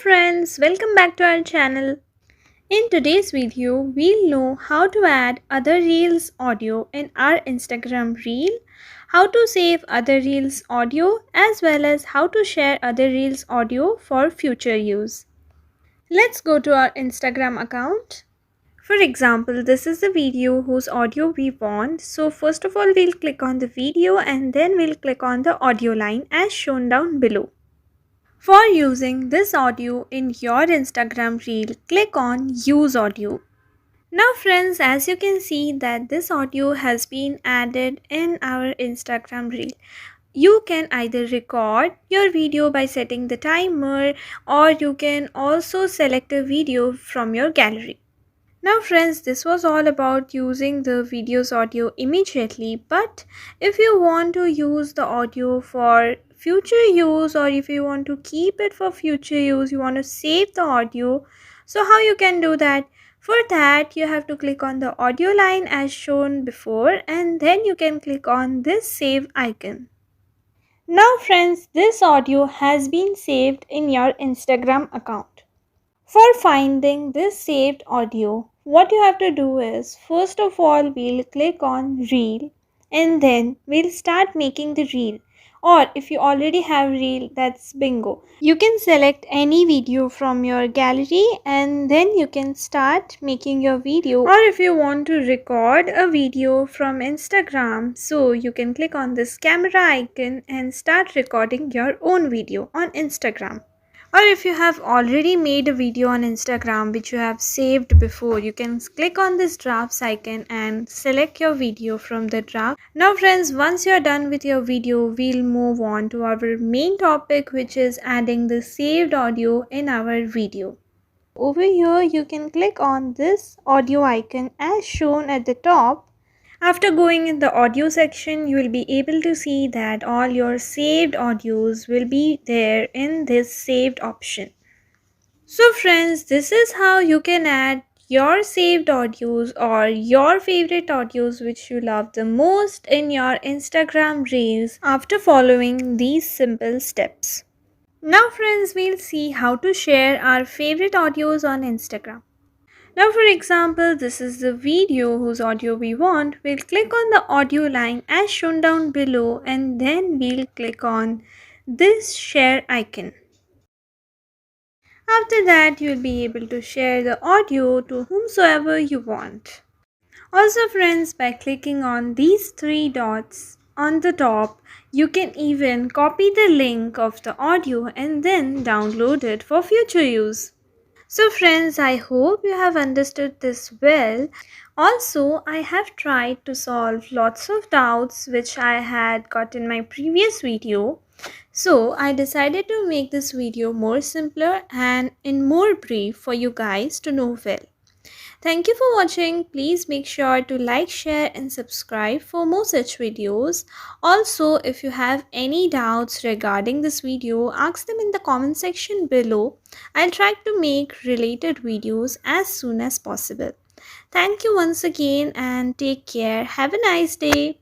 friends, welcome back to our channel. In today's video, we'll know how to add other reels audio in our Instagram reel, how to save other reels audio, as well as how to share other reels audio for future use. Let's go to our Instagram account. For example, this is the video whose audio we want. So first of all, we'll click on the video and then we'll click on the audio line as shown down below. For using this audio in your Instagram reel, click on Use Audio. Now friends, as you can see that this audio has been added in our Instagram reel. You can either record your video by setting the timer, or you can also select a video from your gallery. Now friends, this was all about using the video's audio immediately, but if you want to use the audio for future use, or if you want to keep it for future use, you want to save the audio, so how you can do that? For that, you have to click on the audio line as shown before, and then you can click on this save icon. Now friends, this audio has been saved in your Instagram account. For finding this saved audio, what you have to do is, first of all, we'll click on reel and then we'll start making the reel. Or if you already have reel, that's bingo. You can select any video from your gallery and then you can start making your video. Or if you want to record a video from Instagram, so you can click on this camera icon and start recording your own video on Instagram. Or if you have already made a video on Instagram which you have saved before, you can click on this drafts icon and select your video from the draft. Now friends, once you're done with your video, we'll move on to our main topic, which is adding the saved audio in our video. Over here, you can click on this audio icon as shown at the top. After going in the audio section, you will be able to see that all your saved audios will be there in this saved option. So friends, this is how you can add your saved audios or your favorite audios which you love the most in your Instagram reels after following these simple steps. Now friends, we'll see how to share our favorite audios on Instagram. Now for example, this is the video whose audio we want. We'll click on the audio line as shown down below and then we'll click on this share icon. After that, you'll be able to share the audio to whomsoever you want. Also friends, by clicking on these three dots on the top, you can even copy the link of the audio and then download it for future use. So friends, I hope you have understood this well. Also, I have tried to solve lots of doubts which I had got in my previous video. So I decided to make this video more simpler and in more brief for you guys to know well. Thank you for watching. Please make sure to like, share and subscribe for more such videos. Also, if you have any doubts regarding this video, ask them in the comment section below. I'll try to make related videos as soon as possible. Thank you once again and take care. Have a nice day.